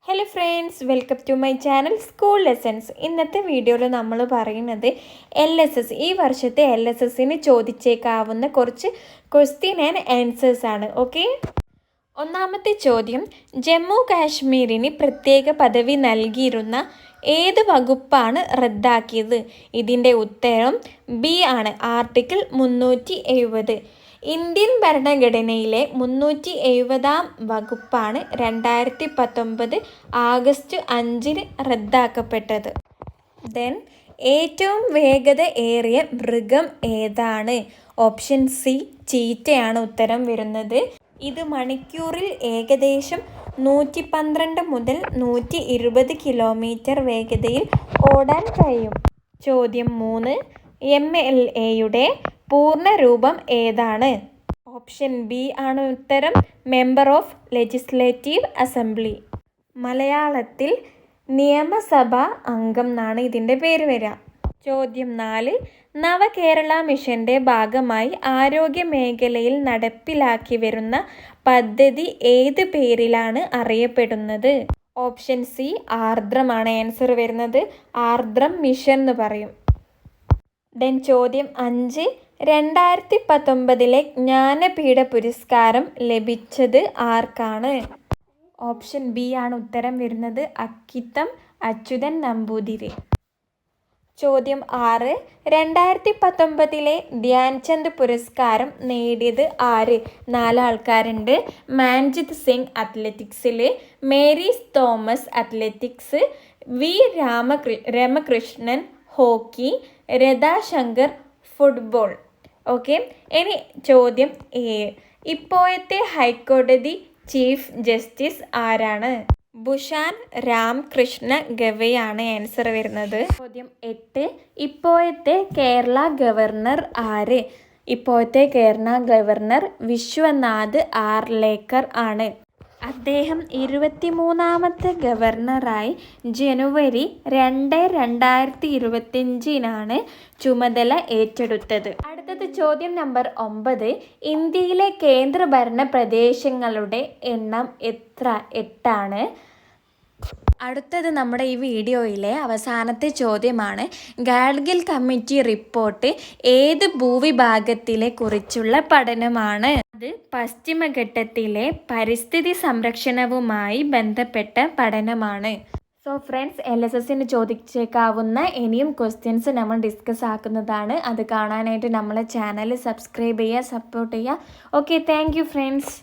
Hello friends, welcome to my channel school lessons. ഇന്നത്തെ വീഡിയോയിൽ നമ്മൾ പറയുന്നത് LSS ഈ വർഷത്തെ LSSന് ചോദിച്ചേക്കാവുന്ന കുറച്ച് ക്വസ്റ്റ്യൻ ആൻഡ് ആൻസേഴ്സ് ആണ്. ഓക്കെ, ഒന്നാമത്തെ ചോദ്യം, ജമ്മു കാശ്മീരിന് പ്രത്യേക പദവി നൽകിയിരുന്ന ഏത് വകുപ്പാണ് റദ്ദാക്കിയത്? ഇതിൻ്റെ ഉത്തരം ബി ആണ്, ആർട്ടിക്കിൾ 370. ഇന്ത്യൻ ഭരണഘടനയിലെ 370 വകുപ്പാണ് 2019 ആഗസ്റ്റ് 5 റദ്ദാക്കപ്പെട്ടത്. ദെൻ ഏറ്റവും വേഗത ഏറിയ മൃഗം ഏതാണ്? ഓപ്ഷൻ സി ചീറ്റയാണ് ഉത്തരം വരുന്നത്. ഇത് മണിക്കൂറിൽ ഏകദേശം 112 മുതൽ 120 കിലോമീറ്റർ വേഗതയിൽ ഓടാൻ കഴിയും. ചോദ്യം 3, MLAയുടെ പൂർണ്ണ രൂപം ഏതാണ്? ഓപ്ഷൻ ബി ആണ് ഉത്തരം, മെമ്പർ ഓഫ് ലെജിസ്ലേറ്റീവ് അസംബ്ലി. മലയാളത്തിൽ നിയമസഭാ അംഗം എന്നാണ് ഇതിൻ്റെ പേര് വരിക. ചോദ്യം 4, നവകേരള മിഷൻ്റെ ഭാഗമായി ആരോഗ്യ മേഖലയിൽ നടപ്പിലാക്കി വരുന്ന പദ്ധതി ഏത് പേരിലാണ് അറിയപ്പെടുന്നത്? ഓപ്ഷൻ സി ആർദ്രമാണ് ആൻസർ വരുന്നത്. ആർദ്രം മിഷൻ എന്ന് പറയും. ദെൻ ചോദ്യം 5, 2019 ജ്ഞാനപീഠ പുരസ്കാരം ലഭിച്ചത് ആർക്കാണ്? ഓപ്ഷൻ ബി ആണ് ഉത്തരം വരുന്നത്, അക്കിത്തം അച്യുതൻ നമ്പൂതിരി. ചോദ്യം 6, 2019 ധ്യാൻചന്ദ് പുരസ്കാരം നേടിയത് ആര്? 4 ആൾക്കാരുണ്ട്. മാൻജിത് സിംഗ് അത്ലറ്റിക്സിൽ, Mary's Thomas athletics, V Ramakrishnan hockey, Radha Shankar football. Okay, ഇനി ചോദ്യം 7, ഇപ്പോഴത്തെ ഹൈക്കോടതി ചീഫ് ജസ്റ്റിസ് ആരാണ്? ഭൂഷൺ രാം കൃഷ്ണ ഗവൈയാണ് ആൻസർ വരുന്നത്. ചോദ്യം 8, ഇപ്പോഴത്തെ കേരള ഗവർണർ ആര്? ഇപ്പോഴത്തെ കേരള ഗവർണർ വിശ്വനാഥ് ആർലേക്കർ ആണ്. അദ്ദേഹം 23ാമത്തെ ഗവർണറായി ജനുവരി 2, 2025 ചുമതല ഏറ്റെടുത്തത്. അടുത്തത് ചോദ്യം നമ്പർ 9, ഇന്ത്യയിലെ കേന്ദ്രഭരണ പ്രദേശങ്ങളുടെ എണ്ണം എത്ര? 8 ആണ്. അടുത്തത് നമ്മുടെ ഈ വീഡിയോയിലെ അവസാനത്തെ ചോദ്യമാണ്. ഗാഡ്ഗിൽ കമ്മിറ്റി റിപ്പോർട്ട് ഏത് ഭൂവിഭാഗത്തിലെ കുറിച്ചുള്ള പഠനമാണ്? അത് പശ്ചിമഘട്ടത്തിലെ പരിസ്ഥിതി സംരക്ഷണവുമായി ബന്ധപ്പെട്ട പഠനമാണ്. സോ ഫ്രണ്ട്സ്, LSSന് ചോദിച്ചേക്കാവുന്ന ഇനിയും ക്വസ്റ്റ്യൻസ് നമ്മൾ ഡിസ്കസ് ആക്കുന്നതാണ്. അത് കാണാനായിട്ട് നമ്മളെ ചാനൽ സബ്സ്ക്രൈബ് ചെയ്യുക, സപ്പോർട്ട് ചെയ്യുക. Okay, thank you friends.